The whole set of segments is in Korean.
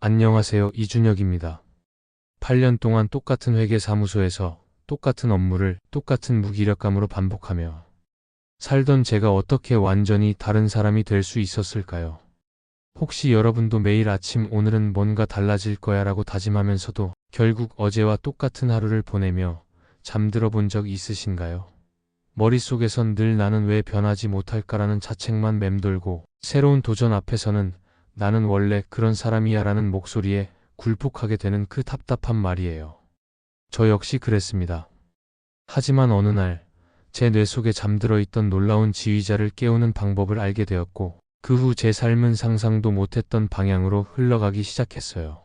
안녕하세요. 이준혁입니다. 8년 동안 똑같은 회계사무소에서 똑같은 업무를 똑같은 무기력감으로 반복하며 살던 제가 어떻게 완전히 다른 사람이 될 수 있었을까요? 혹시 여러분도 매일 아침 오늘은 뭔가 달라질 거야 라고 다짐하면서도 결국 어제와 똑같은 하루를 보내며 잠들어 본 적 있으신가요? 머릿속에선 늘 나는 왜 변하지 못할까라는 자책만 맴돌고 새로운 도전 앞에서는 나는 원래 그런 사람이야 라는 목소리에 굴복하게 되는 그 답답한 말이에요. 저 역시 그랬습니다. 하지만 어느 날 제 뇌 속에 잠들어 있던 놀라운 지휘자를 깨우는 방법을 알게 되었고 그 후 제 삶은 상상도 못했던 방향으로 흘러가기 시작했어요.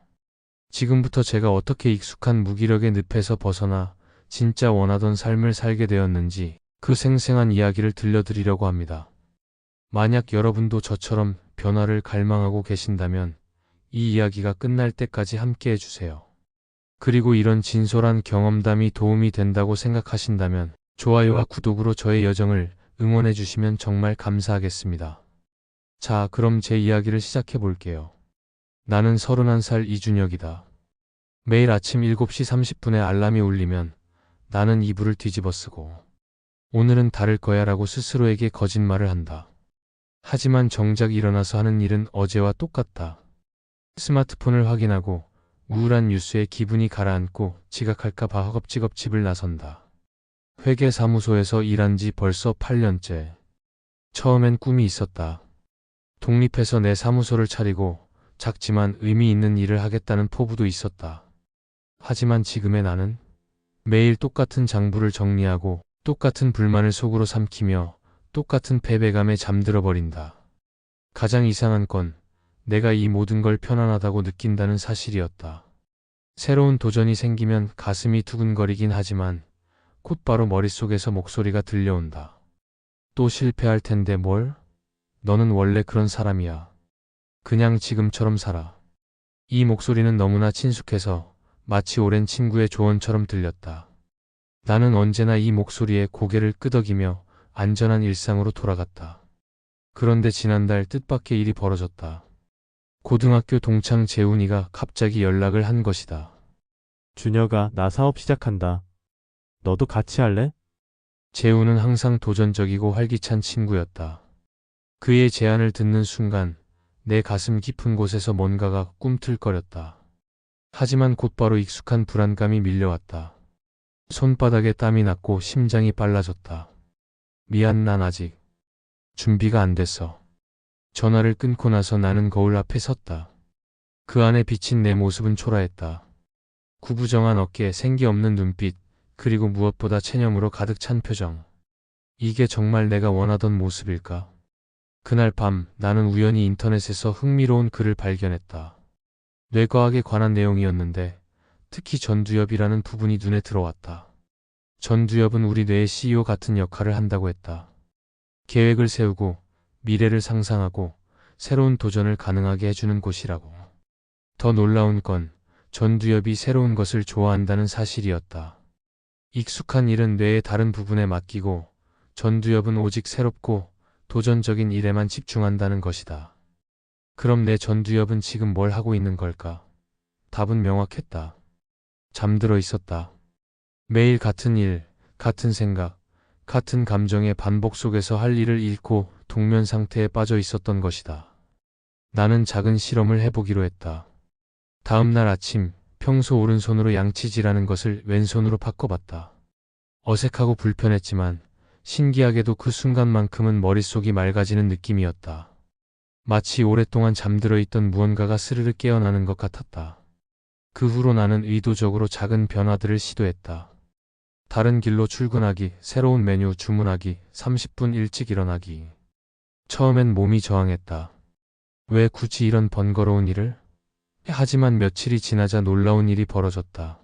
지금부터 제가 어떻게 익숙한 무기력의 늪에서 벗어나 진짜 원하던 삶을 살게 되었는지 그 생생한 이야기를 들려드리려고 합니다. 만약 여러분도 저처럼 변화를 갈망하고 계신다면 이 이야기가 끝날 때까지 함께 해주세요. 그리고 이런 진솔한 경험담이 도움이 된다고 생각하신다면 좋아요와 구독으로 저의 여정을 응원해 주시면 정말 감사하겠습니다. 자, 그럼 제 이야기를 시작해 볼게요. 나는 31살 이준혁이다. 매일 아침 7시 30분에 알람이 울리면 나는 이불을 뒤집어 쓰고 오늘은 다를 거야 라고 스스로에게 거짓말을 한다. 하지만 정작 일어나서 하는 일은 어제와 똑같다. 스마트폰을 확인하고 우울한 뉴스에 기분이 가라앉고 지각할까 봐 허겁지겁 집을 나선다. 회계사무소에서 일한 지 벌써 8년째. 처음엔 꿈이 있었다. 독립해서 내 사무소를 차리고 작지만 의미 있는 일을 하겠다는 포부도 있었다. 하지만 지금의 나는 매일 똑같은 장부를 정리하고 똑같은 불만을 속으로 삼키며 똑같은 패배감에 잠들어 버린다. 가장 이상한 건 내가 이 모든 걸 편안하다고 느낀다는 사실이었다. 새로운 도전이 생기면 가슴이 두근거리긴 하지만 곧바로 머릿속에서 목소리가 들려온다. 또 실패할 텐데 뭘? 너는 원래 그런 사람이야. 그냥 지금처럼 살아. 이 목소리는 너무나 친숙해서 마치 오랜 친구의 조언처럼 들렸다. 나는 언제나 이 목소리에 고개를 끄덕이며 안전한 일상으로 돌아갔다. 그런데 지난달 뜻밖의 일이 벌어졌다. 고등학교 동창 재훈이가 갑자기 연락을 한 것이다. 준혁아, 나 사업 시작한다. 너도 같이 할래? 재훈은 항상 도전적이고 활기찬 친구였다. 그의 제안을 듣는 순간 내 가슴 깊은 곳에서 뭔가가 꿈틀거렸다. 하지만 곧바로 익숙한 불안감이 밀려왔다. 손바닥에 땀이 났고 심장이 빨라졌다. 미안, 난 아직 준비가 안 됐어. 전화를 끊고 나서 나는 거울 앞에 섰다. 그 안에 비친 내 모습은 초라했다. 구부정한 어깨, 생기 없는 눈빛, 그리고 무엇보다 체념으로 가득 찬 표정. 이게 정말 내가 원하던 모습일까? 그날 밤 나는 우연히 인터넷에서 흥미로운 글을 발견했다. 뇌과학에 관한 내용이었는데 특히 전두엽이라는 부분이 눈에 들어왔다. 전두엽은 우리 뇌의 CEO 같은 역할을 한다고 했다. 계획을 세우고 미래를 상상하고 새로운 도전을 가능하게 해주는 곳이라고. 더 놀라운 건 전두엽이 새로운 것을 좋아한다는 사실이었다. 익숙한 일은 뇌의 다른 부분에 맡기고 전두엽은 오직 새롭고 도전적인 일에만 집중한다는 것이다. 그럼 내 전두엽은 지금 뭘 하고 있는 걸까? 답은 명확했다. 잠들어 있었다. 매일 같은 일, 같은 생각, 같은 감정의 반복 속에서 할 일을 잃고 동면 상태에 빠져 있었던 것이다. 나는 작은 실험을 해보기로 했다. 다음 날 아침, 평소 오른손으로 양치질하는 것을 왼손으로 바꿔봤다. 어색하고 불편했지만 신기하게도 그 순간만큼은 머릿속이 맑아지는 느낌이었다. 마치 오랫동안 잠들어 있던 무언가가 스르르 깨어나는 것 같았다. 그 후로 나는 의도적으로 작은 변화들을 시도했다. 다른 길로 출근하기, 새로운 메뉴 주문하기, 30분 일찍 일어나기. 처음엔 몸이 저항했다. 왜 굳이 이런 번거로운 일을? 하지만 며칠이 지나자 놀라운 일이 벌어졌다.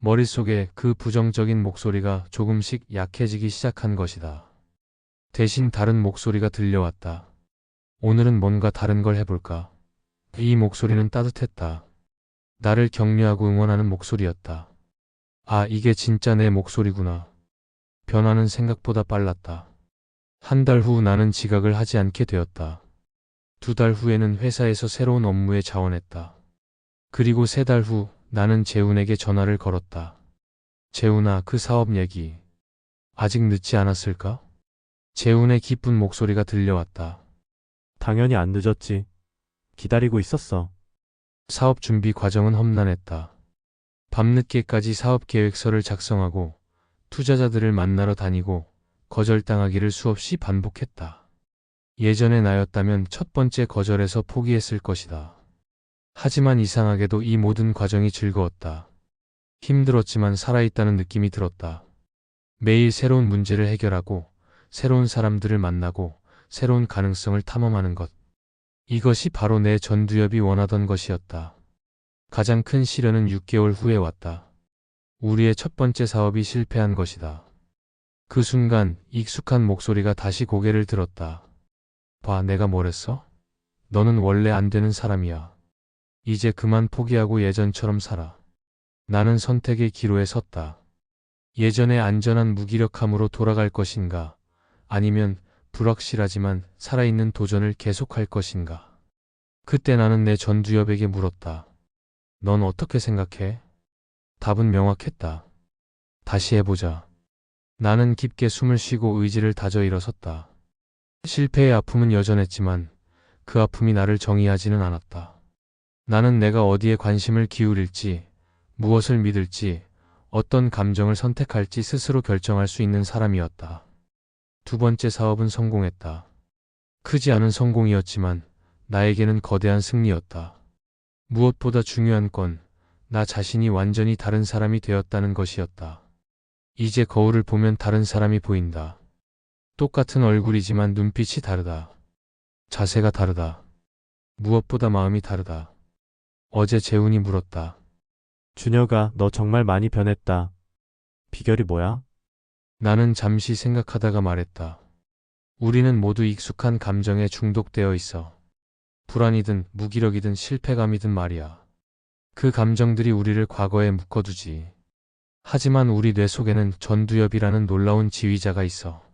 머릿속에 그 부정적인 목소리가 조금씩 약해지기 시작한 것이다. 대신 다른 목소리가 들려왔다. 오늘은 뭔가 다른 걸 해볼까? 이 목소리는 따뜻했다. 나를 격려하고 응원하는 목소리였다. 아, 이게 진짜 내 목소리구나. 변화는 생각보다 빨랐다. 한 달 후 나는 지각을 하지 않게 되었다. 2달 후에는 회사에서 새로운 업무에 자원했다. 그리고 3달 후 나는 재훈에게 전화를 걸었다. 재훈아, 그 사업 얘기 아직 늦지 않았을까? 재훈의 기쁜 목소리가 들려왔다. 당연히 안 늦었지. 기다리고 있었어. 사업 준비 과정은 험난했다. 밤늦게까지 사업 계획서를 작성하고 투자자들을 만나러 다니고 거절당하기를 수없이 반복했다. 예전의 나였다면 첫 번째 거절에서 포기했을 것이다. 하지만 이상하게도 이 모든 과정이 즐거웠다. 힘들었지만 살아있다는 느낌이 들었다. 매일 새로운 문제를 해결하고 새로운 사람들을 만나고 새로운 가능성을 탐험하는 것. 이것이 바로 내 전두엽이 원하던 것이었다. 가장 큰 시련은 6개월 후에 왔다. 우리의 첫 번째 사업이 실패한 것이다. 그 순간 익숙한 목소리가 다시 고개를 들었다. 봐, 내가 뭐랬어? 너는 원래 안 되는 사람이야. 이제 그만 포기하고 예전처럼 살아. 나는 선택의 기로에 섰다. 예전의 안전한 무기력함으로 돌아갈 것인가? 아니면 불확실하지만 살아있는 도전을 계속할 것인가? 그때 나는 내 전두엽에게 물었다. 넌 어떻게 생각해? 답은 명확했다. 다시 해보자. 나는 깊게 숨을 쉬고 의지를 다져 일어섰다. 실패의 아픔은 여전했지만 그 아픔이 나를 정의하지는 않았다. 나는 내가 어디에 관심을 기울일지, 무엇을 믿을지, 어떤 감정을 선택할지 스스로 결정할 수 있는 사람이었다. 두 번째 사업은 성공했다. 크지 않은 성공이었지만 나에게는 거대한 승리였다. 무엇보다 중요한 건 나 자신이 완전히 다른 사람이 되었다는 것이었다. 이제 거울을 보면 다른 사람이 보인다. 똑같은 얼굴이지만 눈빛이 다르다. 자세가 다르다. 무엇보다 마음이 다르다. 어제 재훈이 물었다. 준혁아, 너 정말 많이 변했다. 비결이 뭐야? 나는 잠시 생각하다가 말했다. 우리는 모두 익숙한 감정에 중독되어 있어. 불안이든 무기력이든 실패감이든 말이야. 그 감정들이 우리를 과거에 묶어두지. 하지만 우리 뇌 속에는 전두엽이라는 놀라운 지휘자가 있어.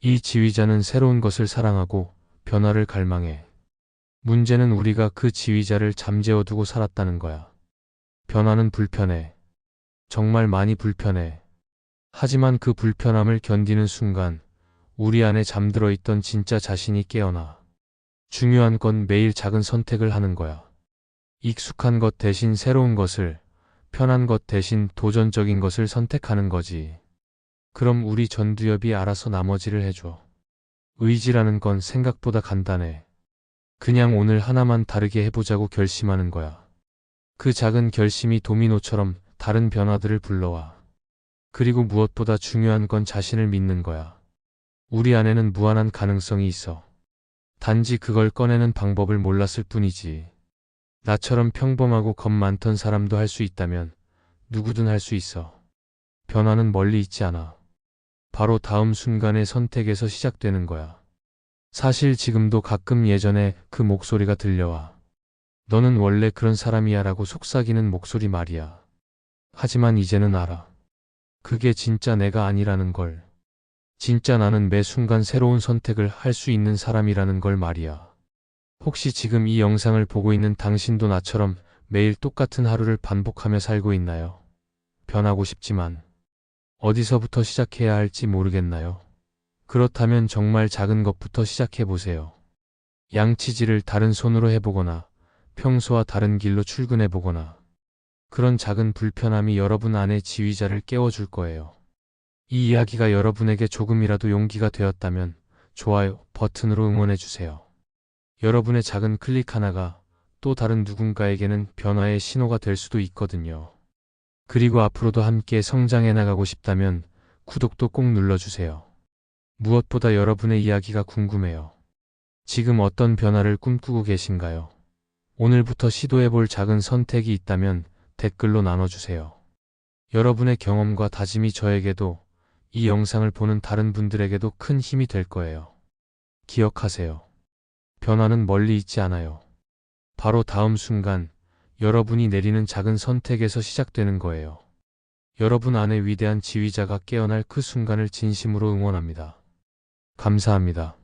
이 지휘자는 새로운 것을 사랑하고 변화를 갈망해. 문제는 우리가 그 지휘자를 잠재워두고 살았다는 거야. 변화는 불편해. 정말 많이 불편해. 하지만 그 불편함을 견디는 순간 우리 안에 잠들어 있던 진짜 자신이 깨어나. 중요한 건 매일 작은 선택을 하는 거야. 익숙한 것 대신 새로운 것을, 편한 것 대신 도전적인 것을 선택하는 거지. 그럼 우리 전두엽이 알아서 나머지를 해줘. 의지라는 건 생각보다 간단해. 그냥 오늘 하나만 다르게 해보자고 결심하는 거야. 그 작은 결심이 도미노처럼 다른 변화들을 불러와. 그리고 무엇보다 중요한 건 자신을 믿는 거야. 우리 안에는 무한한 가능성이 있어. 단지 그걸 꺼내는 방법을 몰랐을 뿐이지. 나처럼 평범하고 겁 많던 사람도 할 수 있다면 누구든 할 수 있어. 변화는 멀리 있지 않아. 바로 다음 순간의 선택에서 시작되는 거야. 사실 지금도 가끔 예전에 그 목소리가 들려와. 너는 원래 그런 사람이야 라고 속삭이는 목소리 말이야. 하지만 이제는 알아. 그게 진짜 내가 아니라는 걸. 진짜 나는 매 순간 새로운 선택을 할 수 있는 사람이라는 걸 말이야. 혹시 지금 이 영상을 보고 있는 당신도 나처럼 매일 똑같은 하루를 반복하며 살고 있나요? 변하고 싶지만 어디서부터 시작해야 할지 모르겠나요? 그렇다면 정말 작은 것부터 시작해 보세요. 양치질을 다른 손으로 해보거나 평소와 다른 길로 출근해 보거나 그런 작은 불편함이 여러분 안의 지휘자를 깨워줄 거예요. 이 이야기가 여러분에게 조금이라도 용기가 되었다면 좋아요 버튼으로 응원해 주세요. 여러분의 작은 클릭 하나가 또 다른 누군가에게는 변화의 신호가 될 수도 있거든요. 그리고 앞으로도 함께 성장해 나가고 싶다면 구독도 꼭 눌러주세요. 무엇보다 여러분의 이야기가 궁금해요. 지금 어떤 변화를 꿈꾸고 계신가요? 오늘부터 시도해볼 작은 선택이 있다면 댓글로 나눠주세요. 여러분의 경험과 다짐이 저에게도 이 영상을 보는 다른 분들에게도 큰 힘이 될 거예요. 기억하세요. 변화는 멀리 있지 않아요. 바로 다음 순간 여러분이 내리는 작은 선택에서 시작되는 거예요. 여러분 안에 위대한 지휘자가 깨어날 그 순간을 진심으로 응원합니다. 감사합니다.